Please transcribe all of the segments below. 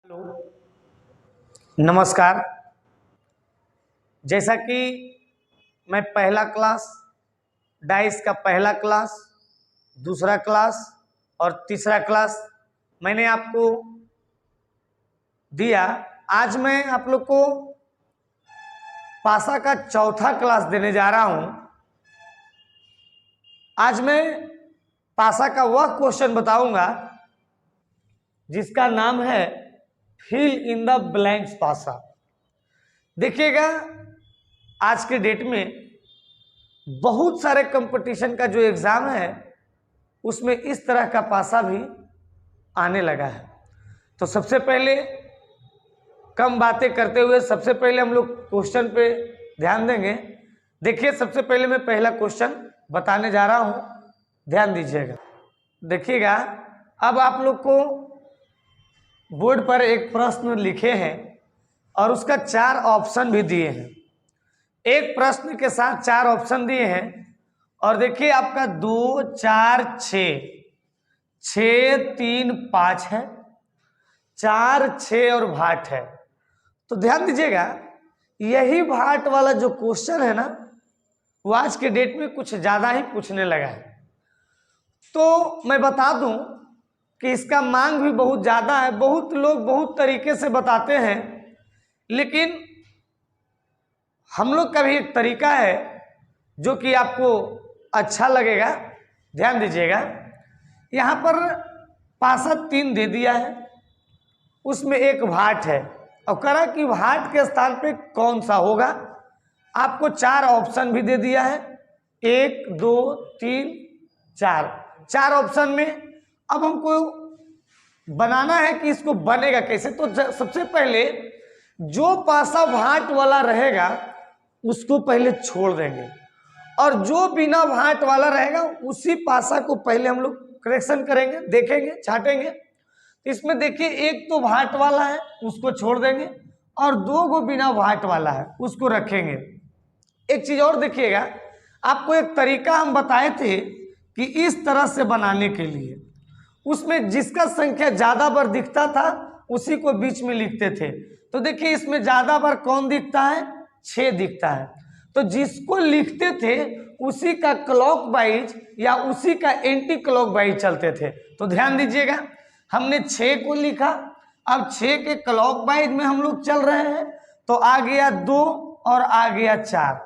Hello, नमस्कार। जैसा कि मैं पहला क्लास, डाइस का पहला क्लास, दूसरा क्लास और तीसरा क्लास मैंने आपको दिया। आज मैं आप लोग को पासा का चौथा क्लास देने जा रहा हूं। आज मैं पासा का वह क्वेश्चन बताऊंगा जिसका नाम है फिल इन द ब्लैंक्स पासा। देखिएगा, आज के डेट में बहुत सारे कंपटीशन का जो एग्जाम है उसमें इस तरह का पासा भी आने लगा है। तो सबसे पहले कम बातें करते हुए सबसे पहले हम लोग क्वेश्चन पे ध्यान देंगे। देखिए, सबसे पहले मैं पहला क्वेश्चन बताने जा रहा हूं, ध्यान दीजिएगा। देखिएगा, अब आप लोग को बोर्ड पर एक प्रश्न लिखे हैं और उसका 4 ऑप्शन भी दिए हैं। एक प्रश्न के साथ 4 ऑप्शन दिए हैं और देखिए आपका 2, 4, 6, 6, 3, 5 है, 4, 6 और भाट है। तो ध्यान दीजिएगा, यही भाट वाला जो क्वेश्चन है ना, वो आज के डेट में कुछ ज्यादा ही पूछने लगा है। तो मैं बता दूं कि इसका मांग भी बहुत ज्यादा है। बहुत लोग बहुत तरीके से बताते हैं, लेकिन हम लोग का भी एक तरीका है जो कि आपको अच्छा लगेगा। ध्यान दीजिएगा, यहाँ पर पासा 3 दे दिया है, उसमें एक भाट है और करा कि भाट के स्थान पे कौन सा होगा। आपको 4 ऑप्शन भी दे दिया है, 1, 2, 3, 4 ऑप्शन में अब हमको बनाना है कि इसको बनेगा कैसे। तो सबसे पहले जो पासा भाट वाला रहेगा उसको पहले छोड़ देंगे और जो बिना भाट वाला रहेगा उसी पासा को पहले हम लोग करेक्शन करेंगे, देखेंगे, छाटेंगे। इसमें देखिए, एक तो भाट वाला है उसको छोड़ देंगे और 2 को बिना भाट वाला है उसको रखेंगे। एक चीज और देखिएगा, आपको एक तरीका हम बताए थे कि इस तरह से बनाने के लिए उसमें जिसका संख्या ज्यादा बार दिखता था उसी को बीच में लिखते थे। तो देखिए, इसमें ज्यादा बार कौन दिखता है? 6 दिखता है। तो जिसको लिखते थे उसी का क्लॉक वाइज या उसी का एंटी क्लॉक वाइज चलते थे। तो ध्यान दीजिएगा, हमने 6 को लिखा, अब 6 के क्लॉक वाइज में हम लोग चल रहे हैं। तो आ गया 2 और आ गया 4।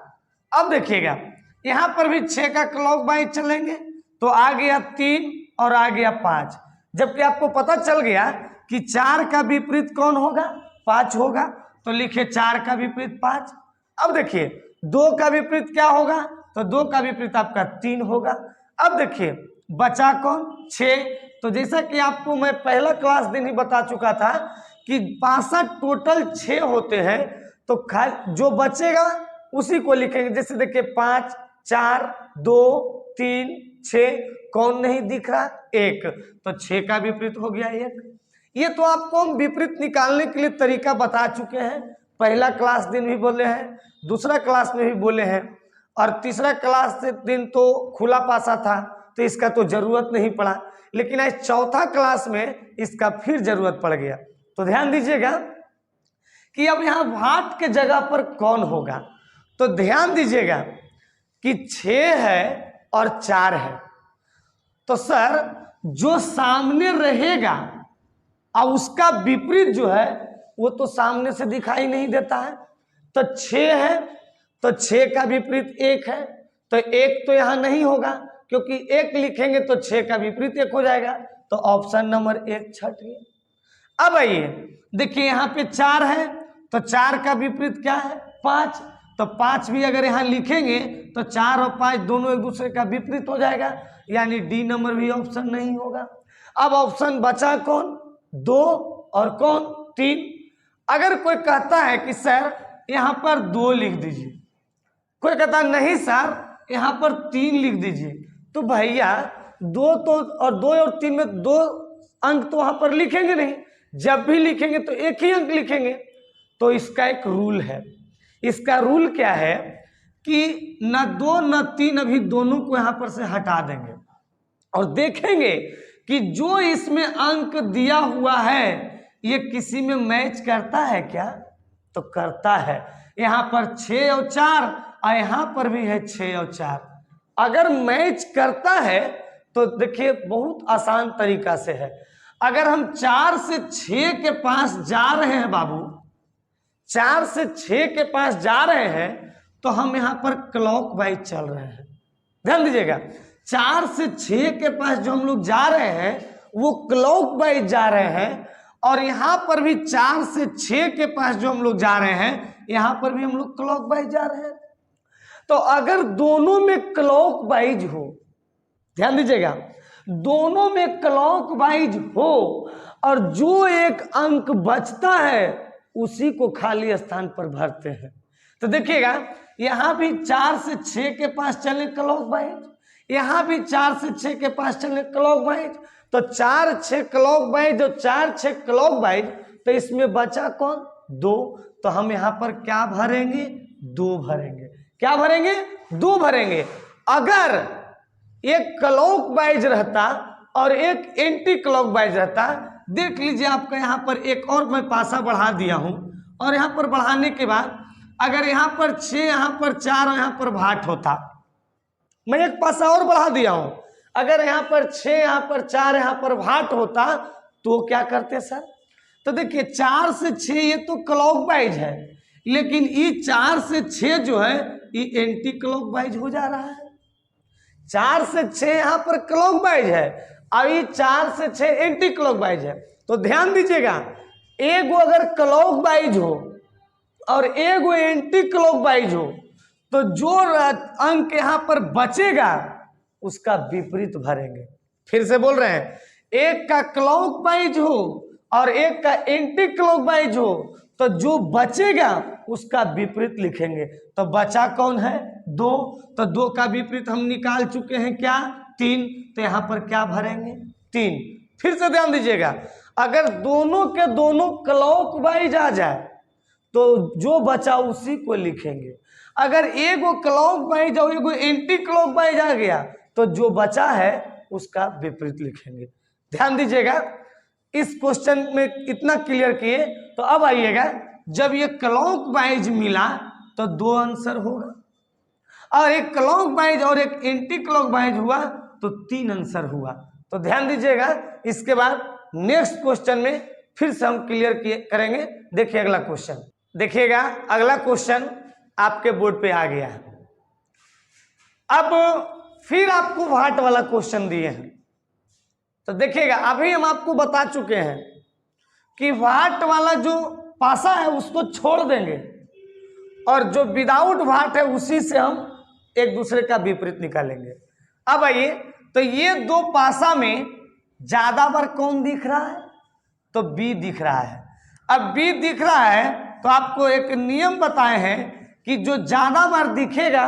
अब देखिएगा, यहां पर भी 6 का क्लॉक वाइज चलेंगे तो आ गया 3 और आ गया 5। जबकि आपको पता चल गया कि 4 का विपरीत कौन होगा? 5 होगा। तो लिखिए 4 का विपरीत 5। अब देखिए 2 का विपरीत क्या होगा? तो 2 का विपरीत आपका 3 होगा। अब देखिए बचा कौन? 6। तो जैसा कि आपको मैं पहला क्लास दिन ही बता चुका था कि पासा टोटल 6 होते हैं, तो जो बचेगा उसी को लिखेंगे। जैसे देखिए 5, 4, 2, 3, 6, कौन नहीं दिख रहा? 1। तो 6 का विपरीत हो गया 1। ये तो आपको हम विपरीत निकालने के लिए तरीका बता चुके हैं। पहला क्लास दिन भी बोले हैं, दूसरा क्लास में भी बोले हैं और तीसरा क्लास दिन तो खुला पासा था तो इसका तो जरूरत नहीं पड़ा, लेकिन आज चौथा क्लास में इसका फिर जरूरत पड़ गया। तो ध्यान दीजिएगा कि अब यहाँ भाट के जगह पर कौन होगा। तो ध्यान दीजिएगा कि 6 है और 4 है। तो सर, जो सामने रहेगा और उसका विपरीत जो है वो तो सामने से दिखाई नहीं देता है। तो 6 है तो 6 का विपरीत 1 है, तो 1 तो यहां नहीं होगा क्योंकि 1 लिखेंगे तो 6 का विपरीत 1 हो जाएगा। तो ऑप्शन नंबर 1 छट गया। अब आइए देखिए, यहाँ पे 4 है तो 4 का विपरीत क्या है? 5। तो 5 भी अगर यहाँ लिखेंगे तो 4 और 5 दोनों एक दूसरे का विपरीत हो जाएगा, यानी डी नंबर भी ऑप्शन नहीं होगा। अब ऑप्शन बचा कौन? 2 और कौन? 3। अगर कोई कहता है कि सर यहाँ पर 2 लिख दीजिए, कोई कहता नहीं सर यहाँ पर 3 लिख दीजिए, तो भैया 2 तो और 2 और 3 में 2 अंक तो वहां पर लिखेंगे नहीं। जब भी लिखेंगे तो एक ही अंक लिखेंगे। तो इसका एक रूल है। इसका रूल क्या है कि न 2 न 3, अभी दोनों को यहां पर से हटा देंगे और देखेंगे कि जो इसमें अंक दिया हुआ है ये किसी में मैच करता है क्या? तो करता है। यहाँ पर 6 और 4 और यहाँ पर भी है 6 और 4। अगर मैच करता है तो देखिए बहुत आसान तरीका से है। अगर हम 4 से 6 के पास जा रहे हैं बाबू, 4 से 6 के पास जा रहे हैं तो हम यहाँ पर क्लॉक वाइज चल रहे हैं। ध्यान दीजिएगा, 4 से 6 के पास जो हम लोग जा रहे हैं वो क्लॉक वाइज जा रहे हैं, और यहाँ पर भी 4 से 6 के पास जो हम लोग जा रहे हैं यहाँ पर भी हम लोग क्लॉक वाइज जा रहे हैं। तो अगर दोनों में क्लॉक वाइज हो, ध्यान दीजिएगा, दोनों में क्लॉक वाइज हो और जो एक अंक बचता है उसी को खाली स्थान पर भरते हैं। तो देखिएगा यहाँ भी 4 से 6 के पास चले क्लॉक वाइज, यहाँ भी 4 से 6 के पास चले क्लॉक वाइज। तो 4 6 क्लॉक वाइज और 4 6 क्लॉक वाइज, तो इसमें बचा कौन? 2। तो हम यहाँ पर क्या भरेंगे? 2 भरेंगे। क्या भरेंगे? 2 भरेंगे। अगर एक क्लॉक वाइज रहता और एक एंटी क्लॉक वाइज रहता, देख लीजिए आपका यहाँ पर एक और मैं पासा बढ़ा दिया हूं, और यहाँ पर बढ़ाने के बाद अगर यहाँ पर 6 यहाँ पर 4 और यहाँ पर भाट होता, मैं एक पासा और बढ़ा दिया हूं, अगर यहाँ पर 6 यहाँ पर 4 यहाँ पर भाट होता तो क्या करते सर? तो देखिए 4 से 6 ये तो क्लॉक वाइज है, लेकिन ये 4 से 6 जो है ये एंटी क्लॉक वाइज हो जा रहा है। 4 से 6 यहाँ पर क्लॉक वाइज है, अभी 4 से 6 एंटी क्लॉक वाइज है। तो ध्यान दीजिएगा, एक अगर क्लॉक वाइज हो और एक एंटी क्लॉक वाइज हो, तो जो अंक यहाँ पर बचेगा उसका विपरीत भरेंगे। फिर से बोल रहे हैं, एक का क्लॉक वाइज हो और एक का एंटी क्लॉक वाइज हो, तो जो बचेगा उसका विपरीत लिखेंगे। तो बचा कौन है? 2। तो 2 का विपरीत हम निकाल चुके हैं क्या? 3। तो यहाँ पर क्या भरेंगे? 3। फिर से ध्यान दीजिएगा, अगर दोनों के दोनों क्लॉक वाइज आ जाए तो जो बचा उसी को लिखेंगे। अगर एगो क्लॉक वाइज और एगो एंटी क्लॉक वाइज आ गया तो जो बचा है उसका विपरीत लिखेंगे। ध्यान दीजिएगा, इस क्वेश्चन में इतना क्लियर किए। तो अब आइएगा, जब ये क्लॉक वाइज मिला तो 2 आंसर होगा, और एक क्लॉक वाइज और एक एंटी क्लॉक वाइज हुआ तो 3 आंसर हुआ। तो ध्यान दीजिएगा, इसके बाद नेक्स्ट क्वेश्चन में फिर से हम क्लियर करेंगे। देखिए अगला क्वेश्चन, देखिएगा अगला क्वेश्चन आपके बोर्ड पे आ गया है। अब फिर आपको भाट वाला क्वेश्चन दिए हैं। तो देखिएगा, अभी हम आपको बता चुके हैं कि भाट वाला जो पासा है उसको छोड़ देंगे, और जो विदाउट भाट है उसी से हम एक दूसरे का विपरीत निकालेंगे। अब आइए, तो ये 2 पासा में ज्यादा बार कौन दिख रहा है? तो बी दिख रहा है। अब बी दिख रहा है तो आपको एक नियम बताए हैं कि जो ज्यादा बार दिखेगा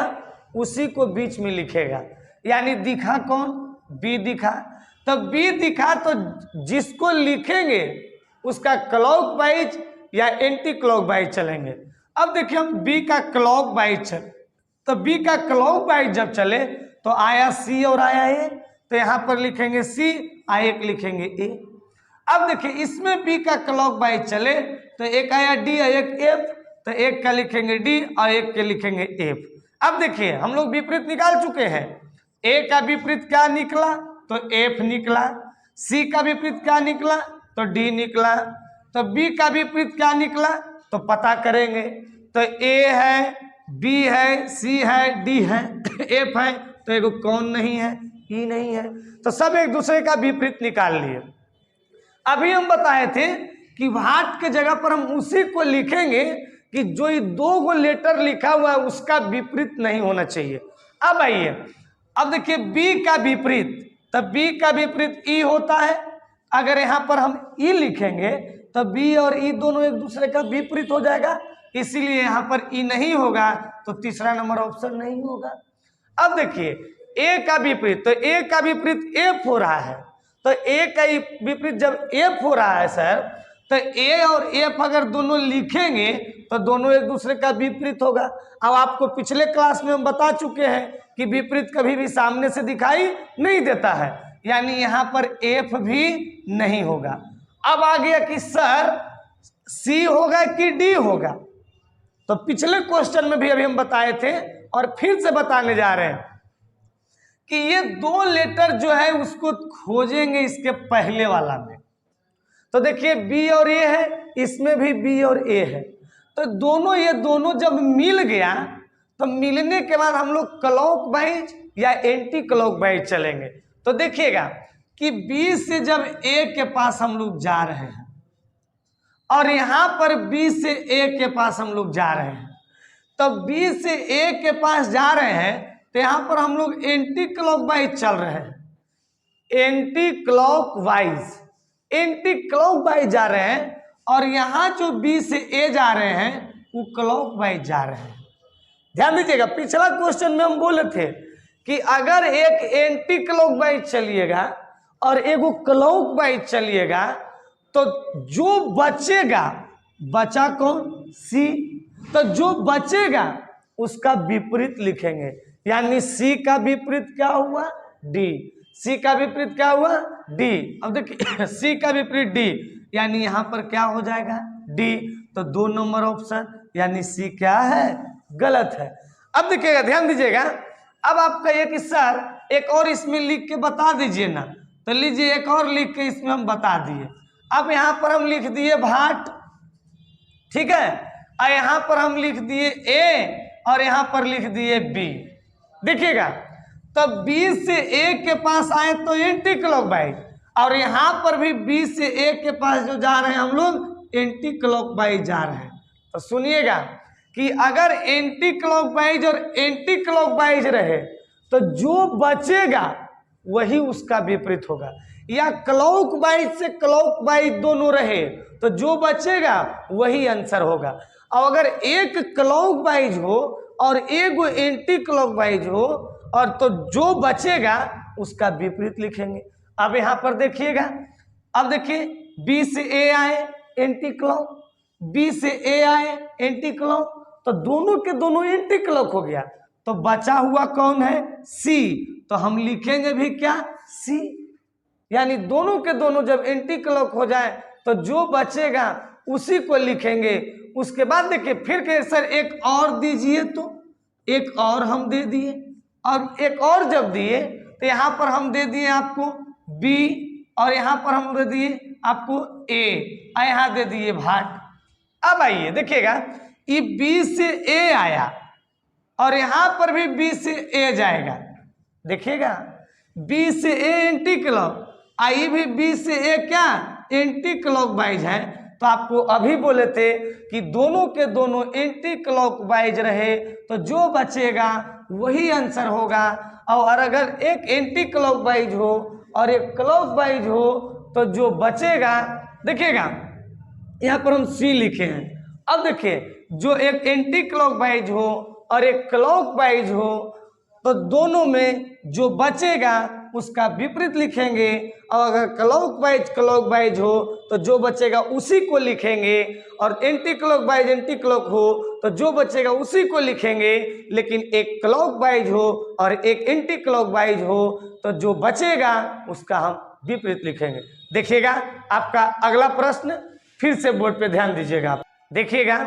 उसी को बीच में लिखेगा। यानी दिखा कौन? बी दिखा। तो बी दिखा तो जिसको लिखेंगे उसका क्लॉक वाइज या एंटी क्लॉक वाइज चलेंगे। अब देखिए, हम बी का क्लॉक वाइज चले, तो बी का क्लॉक वाइज जब चले तो आया सी और आया ए, तो यहाँ पर लिखेंगे सी, एक लिखेंगे ए। अब देखिए, इसमें बी का क्लॉक वाइज चले तो एक आया डी और एक एफ, तो एक का लिखेंगे डी और एक के लिखेंगे एफ। अब देखिए, हम लोग विपरीत निकाल चुके हैं। ए का विपरीत क्या निकला? तो एफ निकला। सी का विपरीत क्या निकला? तो डी निकला। तो बी का विपरीत क्या निकला? तो पता करेंगे। तो ए है, बी है, सी है, डी है, एफ है, तो एगो कौन नहीं है? ई नहीं है। तो सब एक दूसरे का विपरीत निकाल लिए। अभी हम बताए थे कि भाट के जगह पर हम उसी को लिखेंगे कि जो ये 2 गो लेटर लिखा हुआ है उसका विपरीत नहीं होना चाहिए। अब आइए, अब देखिए बी का विपरीत, तब बी का विपरीत ई होता है। अगर यहाँ पर हम ई लिखेंगे तो बी और ई दोनों एक दूसरे का विपरीत हो जाएगा, इसीलिए यहाँ पर ई नहीं होगा, तो तीसरा नंबर ऑप्शन नहीं होगा। अब देखिए, ए का विपरीत, तो ए का विपरीत एफ हो रहा है। तो ए का विपरीत जब एफ हो रहा है सर, तो ए और एफ अगर दोनों लिखेंगे तो दोनों एक दूसरे का विपरीत होगा। अब आपको पिछले क्लास में हम बता चुके हैं कि विपरीत कभी भी सामने से दिखाई नहीं देता है, यानी यहाँ पर एफ भी नहीं होगा। अब आ गया कि सर सी होगा कि डी होगा। तो पिछले क्वेश्चन में भी अभी हम बताए थे और फिर से बताने जा रहे हैं कि ये दो लेटर जो है उसको खोजेंगे इसके पहले वाला में। तो देखिए बी और ए है, इसमें भी बी और ए है, तो दोनों ये दोनों जब मिल गया तो मिलने के बाद हम लोग क्लॉकवाइज या एंटी क्लॉकवाइज चलेंगे। तो देखिएगा कि बी से जब ए के पास हम लोग जा रहे हैं और यहां पर बी से ए के पास हम लोग जा रहे हैं, तो बी से ए के पास जा रहे हैं तो यहां पर हम लोग एंटी क्लॉकवाइज चल रहे हैं, एंटी क्लॉकवाइज जा रहे हैं, और यहां जो बी से ए जा रहे हैं वो क्लॉकवाइज जा रहे हैं। ध्यान दीजिएगा, पिछला क्वेश्चन में हम बोले थे कि अगर एक एंटी क्लॉकवाइज चलिएगा और एगो क्लॉकवाइज चलिएगा तो जो बचेगा, बचा कौन? सी, तो जो बचेगा उसका विपरीत लिखेंगे, यानी सी का विपरीत क्या हुआ? डी। सी का विपरीत क्या हुआ? डी। अब देखिए सी का विपरीत डी, यानी यहां पर क्या हो जाएगा? डी। तो 2 नंबर ऑप्शन यानी सी क्या है? गलत है। अब देखिएगा, ध्यान दीजिएगा, अब आपका ये कि सर एक और इसमें लिख के बता दीजिए ना, तो लीजिए एक और लिख के इसमें हम बता दिए। अब यहां पर हम लिख दिए भाट, ठीक है, और यहां पर हम लिख दिए ए और यहां पर लिख दिए बी। देखिएगा, तब बी से ए के पास आए तो एंटी क्लॉकवाइज, और यहां पर भी बी से ए के पास जो जा रहे हैं हम लोग एंटी क्लॉकवाइज जा रहे हैं। तो सुनिएगा कि अगर एंटी क्लॉकवाइज और एंटी क्लॉकवाइज रहे तो जो बचेगा वही उसका विपरीत होगा, या क्लॉकवाइज से क्लॉकवाइज दोनों रहे तो जो बचेगा वही आंसर होगा। और अगर एक क्लॉकवाइज हो और एक एंटी क्लॉकवाइज हो और तो जो बचेगा उसका विपरीत लिखेंगे। अब यहां पर देखिएगा, अब देखिए बी से ए आए एंटी क्लॉक, बी से ए आए एंटी क्लॉक, तो दोनों के दोनों एंटी क्लॉक हो गया, तो बचा हुआ कौन है? सी। तो हम लिखेंगे भी क्या? सी। यानी दोनों के दोनों जब एंटी क्लॉक हो जाए तो जो बचेगा उसी को लिखेंगे। उसके बाद देखिए फिर कहे सर एक और दीजिए, तो एक और हम दे दिए, और एक और जब दिए तो यहाँ पर हम दे दिए आपको बी, और यहाँ पर हम दे दिए आपको ए, और यहाँ दे दिए भाट। अब आइए देखिएगा, ये बी से ए आया और यहां पर भी बी से ए जाएगा। देखिएगा बी से ए एंटी क्लॉक, आई भी बी से ए क्या? एंटी क्लॉकवाइज है। तो आपको अभी बोले थे कि दोनों के दोनों एंटी क्लॉकवाइज रहे तो जो बचेगा वही आंसर होगा, और अगर एक एंटी क्लॉकवाइज हो और एक क्लॉकवाइज हो तो जो बचेगा, देखिएगा यहाँ पर हम सी लिखे हैं। अब देखिए जो एक एंटी क्लॉकवाइज हो और एक क्लॉकवाइज हो तो दोनों में जो बचेगा उसका विपरीत लिखेंगे, और अगर क्लॉकवाइज हो तो जो बचेगा उसी को लिखेंगे, और एंटी क्लॉक हो तो जो बचेगा उसी को लिखेंगे। लेकिन एक क्लॉकवाइज हो और एक एंटी क्लॉकवाइज हो तो जो बचेगा उसका हम विपरीत लिखेंगे। देखिएगा आपका अगला प्रश्न, फिर से बोर्ड पे ध्यान दीजिएगा। देखिएगा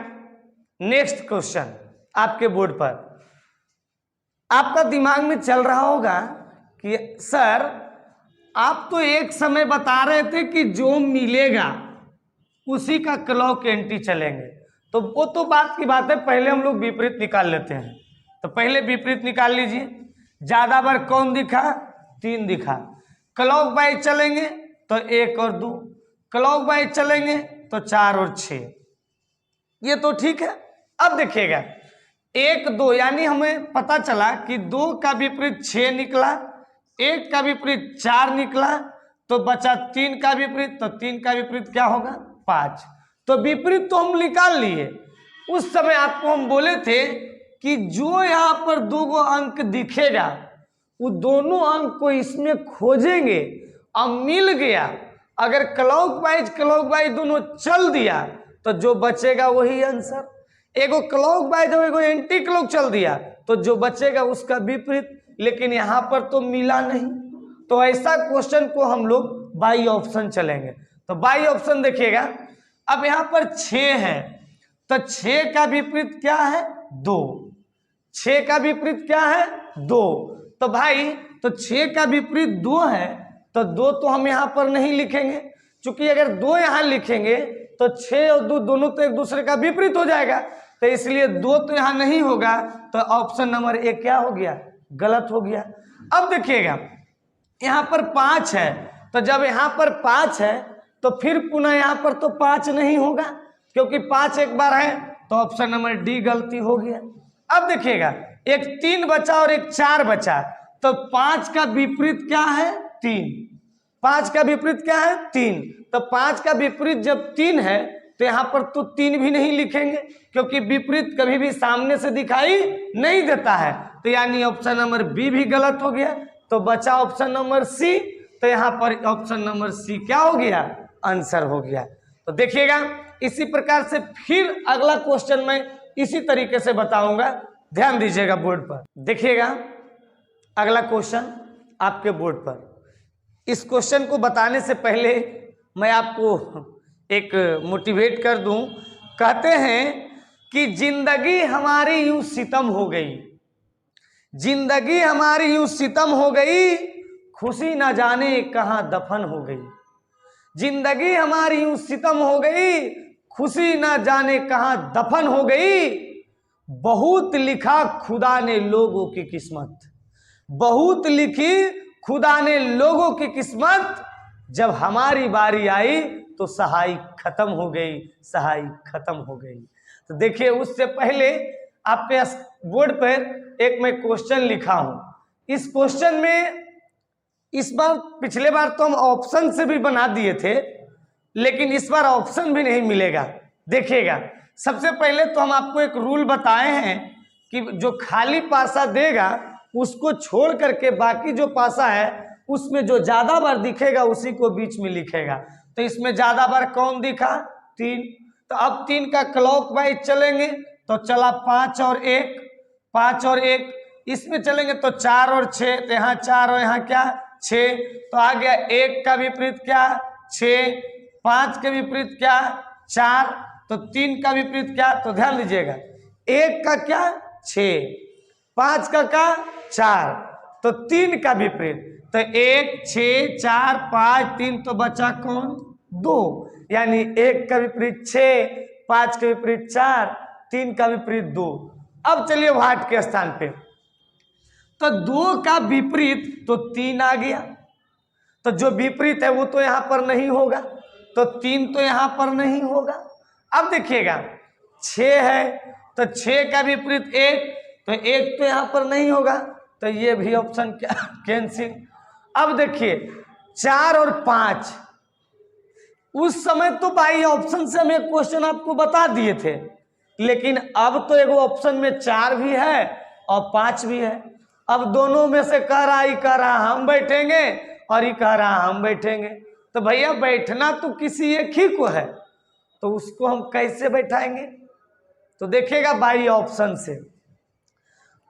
नेक्स्ट क्वेश्चन आपके बोर्ड पर, आपका दिमाग में चल रहा होगा कि सर आप तो एक समय बता रहे थे कि जो मिलेगा उसी का क्लॉक एंटी चलेंगे, तो वो तो बात की बात है, पहले हम लोग विपरीत निकाल लेते हैं। तो पहले विपरीत निकाल लीजिए। ज्यादा बार कौन दिखा? 3 दिखा। क्लॉकवाइज चलेंगे तो 1 और 2, क्लॉकवाइज चलेंगे तो 4 और 6, ये तो ठीक है। अब देखिएगा 1 2, यानी हमें पता चला कि 2 का विपरीत 6 निकला, 1 का विपरीत 4 निकला, तो बचा 3 का विपरीत, तो 3 का विपरीत क्या होगा? 5। तो विपरीत तो हम निकाल लिए। उस समय आपको हम बोले थे कि जो यहाँ पर 2 अंक दिखेगा वो दोनों अंक को इसमें खोजेंगे, अब मिल गया, अगर क्लॉकवाइज दोनों चल दिया तो जो बचेगा वही आंसर। एगो क्लॉकवाइज और एगो एंटी क्लॉक चल दिया तो जो बचेगा उसका विपरीत, लेकिन यहाँ पर तो मिला नहीं, तो ऐसा क्वेश्चन को हम लोग बाई ऑप्शन चलेंगे। तो बाई ऑप्शन देखिएगा। अब यहां पर 6 है तो 6 का विपरीत क्या है 2, 6 का विपरीत क्या है 2। तो भाई तो 6 का विपरीत 2 है तो 2 तो हम यहां पर नहीं लिखेंगे, क्योंकि अगर 2 यहां लिखेंगे तो 6 और 2 दोनों तो एक दूसरे का विपरीत हो जाएगा, तो इसलिए 2 तो यहां नहीं होगा। तो ऑप्शन नंबर ए क्या हो गया, गलत हो गया। अब देखिएगा यहां पर 5 है, तो जब यहां पर 5 है तो फिर पुनः यहां पर तो 5 नहीं होगा, क्योंकि 5 एक बार है, तो ऑप्शन नंबर डी गलती हो गया। अब देखिएगा एक 3 बचा और एक 4 बचा, तो 5 का विपरीत क्या है 3, 5 का विपरीत क्या है 3। तो 5 का विपरीत जब 3 है तो यहां पर तो 3 भी नहीं लिखेंगे, क्योंकि विपरीत कभी भी सामने से दिखाई नहीं देता है, तो यानी ऑप्शन नंबर बी भी गलत हो गया। तो बचा ऑप्शन नंबर सी, तो यहां पर ऑप्शन नंबर सी क्या हो गया, आंसर हो गया। तो देखिएगा इसी प्रकार से फिर अगला क्वेश्चन मैं इसी तरीके से बताऊंगा, ध्यान दीजिएगा बोर्ड पर। देखिएगा अगला क्वेश्चन आपके बोर्ड पर। इस क्वेश्चन को बताने से पहले मैं आपको एक मोटिवेट कर दूं। कहते हैं कि जिंदगी हमारी यूं सितम हो गई, जिंदगी हमारी यूं सितम हो गई, खुशी ना जाने कहां दफन हो गई। जिंदगी हमारी यूं सितम हो गई, खुशी ना जाने कहां दफन हो गई। बहुत लिखा खुदा ने लोगों की किस्मत, बहुत लिखी खुदा ने लोगों की किस्मत, जब हमारी बारी आई तो सहाय खत्म हो गई, सहाय खत्म हो गई। तो देखिए उससे पहले आपके बोर्ड पर एक मैं क्वेश्चन लिखा हूं। इस क्वेश्चन में इस बार, पिछले बार तो हम ऑप्शन से भी बना दिए थे, लेकिन इस बार ऑप्शन भी नहीं मिलेगा। देखिएगा सबसे पहले तो हम आपको एक रूल बताए हैं कि जो खाली पासा देगा उसको छोड़ करके बाकी जो पासा है उसमें जो ज्यादा बार दिखेगा उसी को बीच में लिखेगा। तो इसमें ज्यादा बार कौन दिखा 3, तो अब 3 का क्लॉक वाइज चलेंगे तो चला 5 और 1, 5 और 1, इसमें चलेंगे तो 4 और 6, तो यहाँ 4 और यहाँ क्या 6, तो आ गया 1 का विपरीत क्या 6, 5 के विपरीत क्या 4, तो 3 का विपरीत क्या, तो ध्यान दीजिएगा 1 का क्या 6, 5 का क्या 4, तो 3 का विपरीत, तो 1 6 4 5 3, तो बचा कौन 2, यानी 1 का विपरीत 6, 5 का विपरीत 4, 3 का विपरीत 2। अब चलिए भाट के स्थान पे, तो 2 का विपरीत तो 3 आ गया, तो जो विपरीत है वो तो यहां पर नहीं होगा, तो 3 तो यहां पर नहीं होगा। अब देखिएगा 6 है तो 6 का विपरीत 1, तो 1 तो यहां पर नहीं होगा, तो ये भी ऑप्शन क्या कैंसिल। अब देखिए 4 और 5, उस समय तो भाई ऑप्शन से हम एक क्वेश्चन आपको बता दिए थे, लेकिन अब तो एक ऑप्शन में 4 भी है और 5 भी है। अब दोनों में से कह रहा ही कह रहा हम बैठेंगे और ही कह रहा हम बैठेंगे, तो भैया बैठना तो किसी एक ही को है, तो उसको हम कैसे बैठाएंगे। तो देखिएगा बाई ऑप्शन से,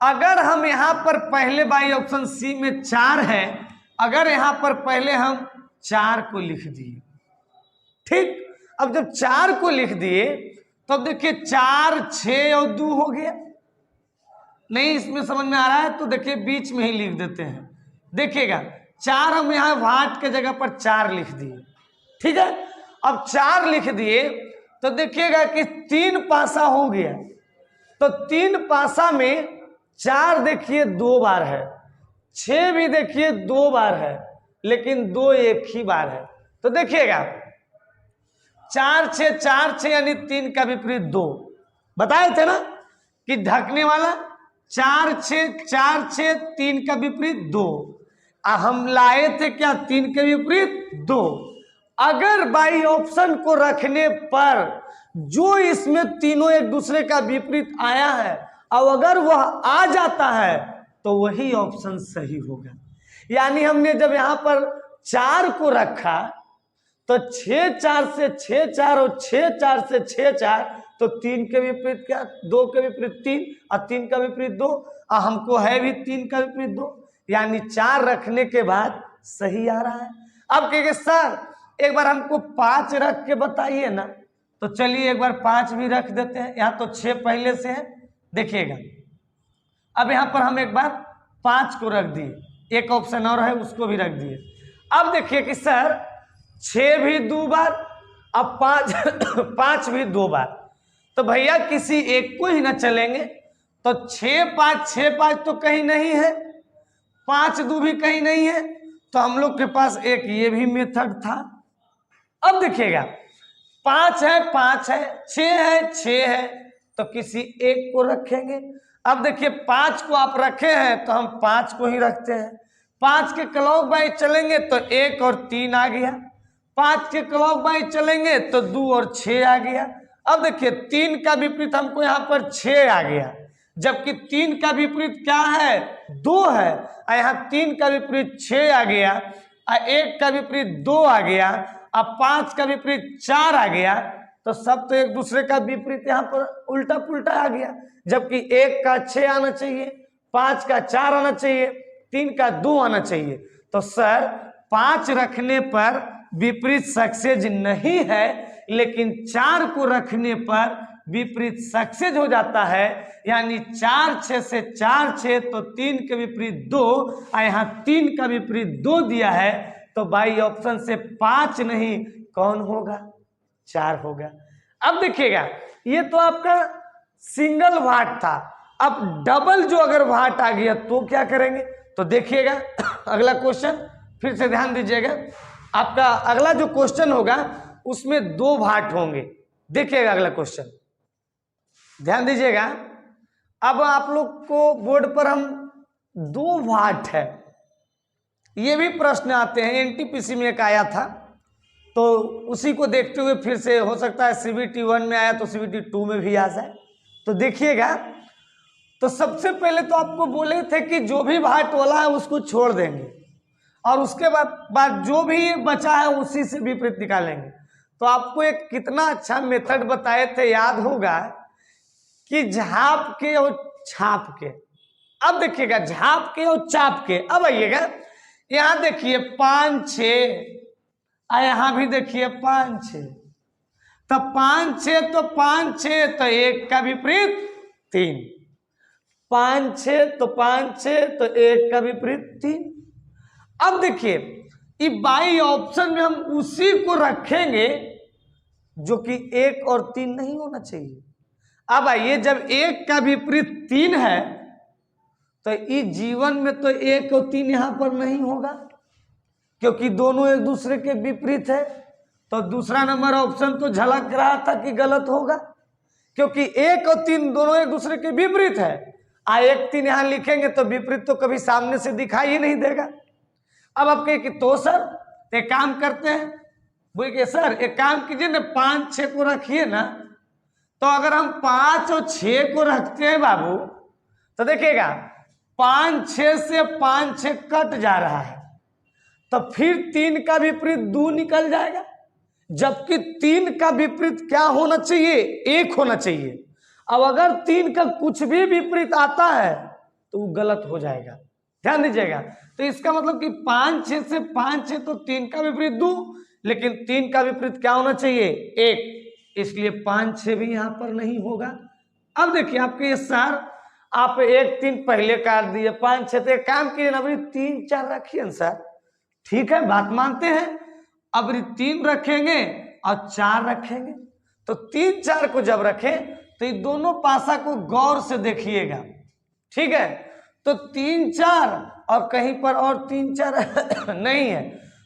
अगर हम यहां पर पहले बाई ऑप्शन सी में 4 है, अगर यहां पर पहले हम 4 को लिख दिए, ठीक, अब जब 4 को लिख दिए तो अब देखिए 4 6 और 2 हो गया। नहीं इसमें समझ में आ रहा है तो देखिए बीच में ही लिख देते हैं। देखिएगा 4 हम यहां वाट के जगह पर 4 लिख दिए, ठीक है। अब 4 लिख दिए तो देखिएगा कि 3 पासा हो गया, तो 3 पासा में 4 देखिए 2 बार है, 6 भी देखिए 2 बार है, लेकिन 2 एक ही बार है। तो देखिएगा 4 6 यानी 3 का विपरीत 2, बताए थे ना कि ढकने वाला 4 6 3 का विपरीत 2, हम लाए थे क्या 3 के विपरीत 2। अगर बाई ऑप्शन को रखने पर जो इसमें तीनों एक दूसरे का विपरीत आया है, और अगर वह आ जाता है तो वही ऑप्शन सही होगा। यानी हमने जब यहां पर 4 को रखा तो 6 4 से 6 4 और 6 4 से 6 4, तो 3 के विपरीत क्या 2 के विपरीत 3 और 3 का विपरीत 2, और हमको है भी 3 का विपरीत 2, यानी 4 रखने के बाद सही आ रहा है। अब कहेंगे सर एक बार हमको 5 रख के बताइए ना, तो चलिए एक बार 5 भी रख देते हैं। यहाँ तो 6 पहले से है, देखिएगा। अब यहाँ पर हम एक बार 5 को रख दिए, एक ऑप्शन और है उसको भी रख दिए। अब देखिए कि सर 6 भी 2 बार, अब 5 5 भी 2 बार, तो भैया किसी एक को ही ना चलेंगे। तो 6 5 तो कहीं नहीं है, 5 2 भी कहीं नहीं है, तो हम लोग के पास एक ये भी मेथड था। अब देखिएगा 5 है 5 है, 6 है 6 है, तो किसी एक को रखेंगे। अब देखिए 5 को आप रखे हैं तो हम 5 को ही रखते हैं। 5 के क्लॉक वाइज चलेंगे तो 1 और 3 आ गया, 5 के क्लॉक वाइज चलेंगे तो 2 और 6 आ गया। अब देखिए 3 का विपरीत हमको यहाँ पर 6 आ गया, जबकि 3 का विपरीत क्या है 2 है, और यहाँ 3 का विपरीत 6 आ गया, और 1 का विपरीत 2 आ गया, अब 5 का विपरीत 4 आ गया। तो सब तो एक दूसरे का विपरीत यहाँ पर उल्टा पुल्टा आ गया, जबकि 1 का 6 आना चाहिए, 5 का 4 आना चाहिए, 3 का 2 आना चाहिए। तो सर 5 रखने पर विपरीत सक्सेस नहीं है, लेकिन 4 को रखने पर विपरीत सक्सेस हो जाता है। यानी 4 6 से 4 6, तो 3 के विपरीत 2, और यहाँ 3 का विपरीत 2 दिया है, तो भाई ऑप्शन से 5 नहीं कौन होगा, 4 होगा। अब देखिएगा ये तो आपका सिंगल भाट था, अब डबल जो अगर भाट आ गया तो क्या करेंगे, तो देखिएगा अगला क्वेश्चन फिर से ध्यान दीजिएगा। आपका अगला जो क्वेश्चन होगा उसमें 2 भाट होंगे, देखिएगा अगला क्वेश्चन ध्यान दीजिएगा। अब आप लोग को बोर्ड पर हम 2 भाट है, ये भी प्रश्न आते हैं, एनटीपीसी में एक आया था, तो उसी को देखते हुए फिर से हो सकता है सीबीटी 1 में आया तो सीबीटी 2 में भी आ जाए। तो देखिएगा, तो सबसे पहले तो आपको बोले थे कि जो भी भाट वाला है उसको छोड़ देंगे, और उसके बाद जो भी बचा है उसी से विपरीत निकालेंगे। तो आपको एक कितना अच्छा मेथड बताए थे, याद होगा कि झाप के और छाप के। अब देखिएगा झाप के और चाप के। अब आइएगा यहाँ देखिए 5 6, और यहाँ भी देखिए 5 6, तो 5 6 तो 5 6, तो 1 का विपरीत 3, 5 6 तो 5 6, तो 1 का विपरीत 3। अब देखिए ये बाई ऑप्शन में हम उसी को रखेंगे जो कि 1 और 3 नहीं होना चाहिए। अब आइए जब 1 का विपरीत 3 है, तो इस जीवन में तो 1 और 3 यहां पर नहीं होगा, क्योंकि दोनों एक दूसरे के विपरीत है। तो दूसरा नंबर ऑप्शन तो झलक रहा था कि गलत होगा, क्योंकि 1 और 3 दोनों एक दूसरे के विपरीत है। 1 3 यहां लिखेंगे तो विपरीत तो कभी सामने से दिखाई ही नहीं देगा। अब आप कहे कि तो सर एक काम करते हैं, बोले कि सर एक काम कीजिए ना, 5 6 को रखिए ना। तो अगर हम 5 और 6 को रखते हैं बाबू, तो देखिएगा 5 6 से 5 6 कट जा रहा है, तो फिर 3 का विपरीत 2 निकल जाएगा, जबकि 3 का विपरीत क्या होना चाहिए, 1 होना चाहिए। अब अगर 3 का कुछ भी विपरीत आता है तो वो गलत हो जाएगा, ध्यान दीजिएगा। तो इसका मतलब कि 5 6 से 5 6, तो 3 का विपरीत 2, लेकिन 3 का विपरीत क्या होना चाहिए 1, इसलिए 5 6 भी यहां पर नहीं होगा। अब देखिए आपके ये सर आप 1 3 पहले काट दिए, 5 6, तो एक काम कीजिए ना, अभी 3 4 रखिए ना सर, ठीक है बात मानते हैं। अब 3 रखेंगे और 4 रखेंगे, तो 3 4 को जब रखें तो ये दोनों पासा को गौर से देखिएगा, ठीक है। तो 3 4 और कहीं पर और 3 4 नहीं है,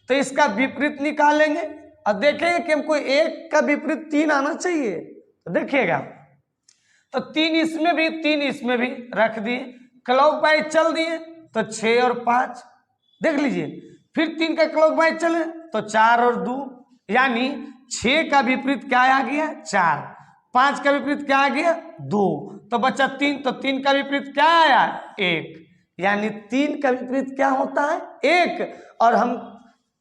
तो इसका विपरीत निकालेंगे और देखेंगे कि हमको 1 का विपरीत 3 आना चाहिए। तो देखिएगा, तो 3 इसमें भी 3 इसमें भी रख दिए, क्लॉक वाइज चल दिए, तो 6 और 5 देख लीजिए। फिर 3 का क्लॉक वाइज चले तो 4 और 2, यानी 6 का विपरीत क्या आ गया 4, 5 का विपरीत क्या आ गया 2, तो बचा 3, तो 3 का विपरीत क्या आया 1, यानी 3 का विपरीत क्या होता है 1। और हम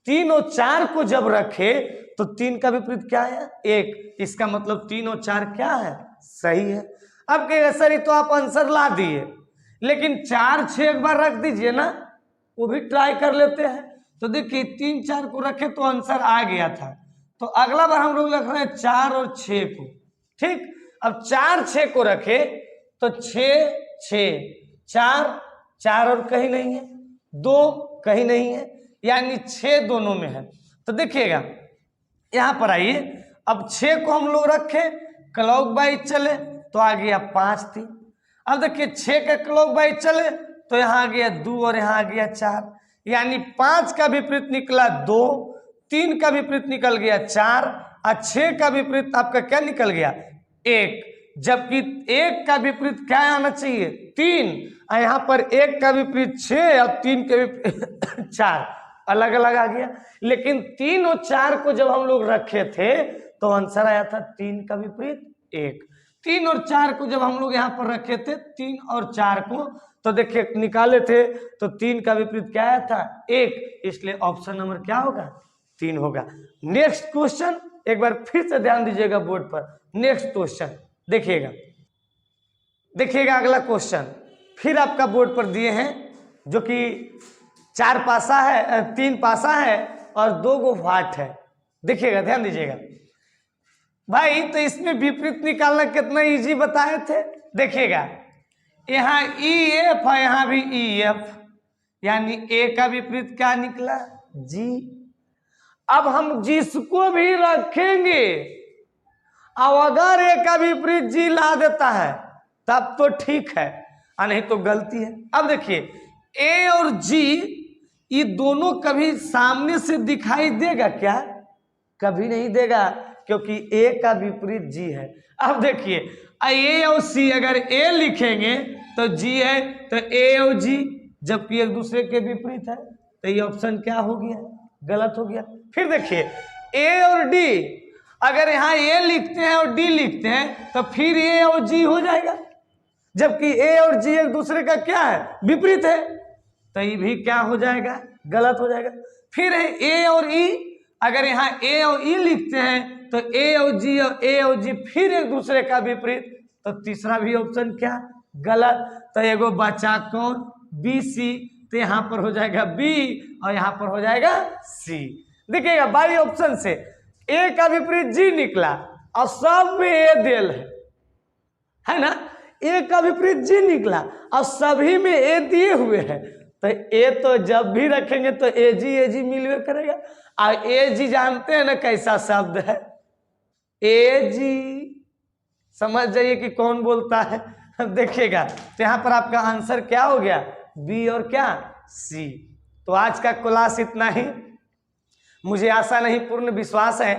3 और 4 को जब रखे तो 3 का विपरीत क्या आया 1, इसका मतलब 3 और 4 क्या है सही है। अब कहेगा सर ये तो आप आंसर ला दिए, लेकिन 4 6 एक बार रख दीजिए ना, वो भी ट्राई कर लेते हैं। तो देखिए 3 4 को रखे तो आंसर आ गया था। तो अगला बार हम लोग रख रहे हैं 4 और 6 को। ठीक, अब 4 6 को रखे तो 6 6 4 4 और कहीं नहीं है, 2 कहीं नहीं है, यानी 6 दोनों में है। तो देखिएगा यहां पर आइए, अब 6 को हम लोग रखे क्लॉकवाइज चले तो आ गया 5 3। अब देखिए 6 का क्लॉकवाइज चले तो यहाँ आ गया 2 और यहाँ आ गया 4, यानी 5 का विपरीत निकला 2, 3 का विपरीत निकल गया 4 और 6 का विपरीत आपका क्या निकल गया 1, जबकि 1 का विपरीत क्या आना चाहिए 3, और यहाँ पर 1 का विपरीत 6 और 3 के विपरीत 4, अलग अलग आ गया। लेकिन 3 और 4 को जब हम लोग रखे थे तो आंसर आया था 3 का विपरीत 1। 3 और 4 को जब हम लोग यहाँ पर रखे थे 3 और 4 को, तो देखिए निकाले थे तो 3 का विपरीत क्या आया था 1, इसलिए ऑप्शन नंबर क्या होगा 3 होगा। नेक्स्ट क्वेश्चन एक बार फिर से ध्यान दीजिएगा बोर्ड पर। नेक्स्ट क्वेश्चन देखिएगा, देखिएगा अगला क्वेश्चन फिर आपका बोर्ड पर दिए हैं, जो कि 4 पासा है, 3 पासा है और 2 गो वाट है। देखिएगा ध्यान दीजिएगा भाई, तो इसमें विपरीत निकालना कितना इजी बताए थे। देखिएगा यहाँ EF है, यहाँ भी EF, यानी A का विपरीत क्या निकला G। अब हम जिसको भी रखेंगे अब अगर A का विपरीत G ला देता है तब तो ठीक है, और नहीं तो गलती है। अब देखिए A और G ये दोनों कभी सामने से दिखाई देगा क्या, कभी नहीं देगा, क्योंकि A का विपरीत G है। अब देखिए A और C, अगर A लिखेंगे तो G है, तो A और G जबकि एक दूसरे के विपरीत है, तो ये ऑप्शन क्या हो गया गलत हो गया। फिर देखिए A और D, अगर यहाँ A लिखते हैं और D लिखते हैं तो फिर A और G हो जाएगा, जबकि A और G एक दूसरे का क्या है विपरीत है, तो ये भी क्या हो जाएगा गलत हो जाएगा। फिर है A और E, अगर यहाँ A और E लिखते हैं तो A और G और A और G फिर एक दूसरे का विपरीत, तो तीसरा भी ऑप्शन क्या गलत। तो एगो बचा कौन BC, तो यहाँ पर हो जाएगा B और यहाँ पर हो जाएगा C। देखिएगा बाई ऑप्शन से A का विपरीत G निकला और सब में A देल है ना, A का विपरीत G निकला और सभी में A दिए हुए हैं, तो A तो जब भी रखेंगे तो AG मिलवे करेगा। और AG जानते हैं ना कैसा शब्द है AG, समझ जाइए कि कौन बोलता है। देखिएगा तो यहाँ पर आपका आंसर क्या हो गया B और क्या C। तो आज का क्लास इतना ही, मुझे आशा नहीं पूर्ण विश्वास है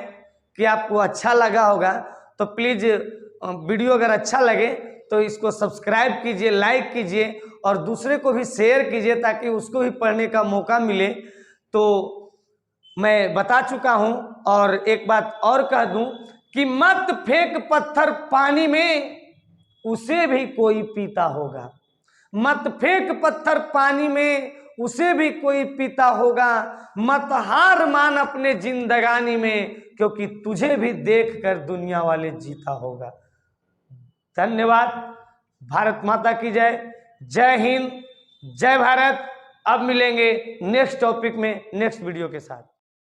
कि आपको अच्छा लगा होगा। तो प्लीज वीडियो अगर अच्छा लगे तो इसको सब्सक्राइब कीजिए, लाइक कीजिए और दूसरे को भी शेयर कीजिए ताकि उसको भी पढ़ने का मौका मिले। तो मैं बता चुका हूं और एक बात और कह दूं कि मत फेंक पत्थर पानी में, उसे भी कोई पीता होगा। मत फेंक पत्थर पानी में, उसे भी कोई पीता होगा। मत हार मान अपने जिंदगानी में, क्योंकि तुझे भी देखकर दुनिया वाले जीता होगा। धन्यवाद। भारत माता की जय। जय हिंद, जय भारत। अब मिलेंगे नेक्स्ट टॉपिक में नेक्स्ट वीडियो के साथ।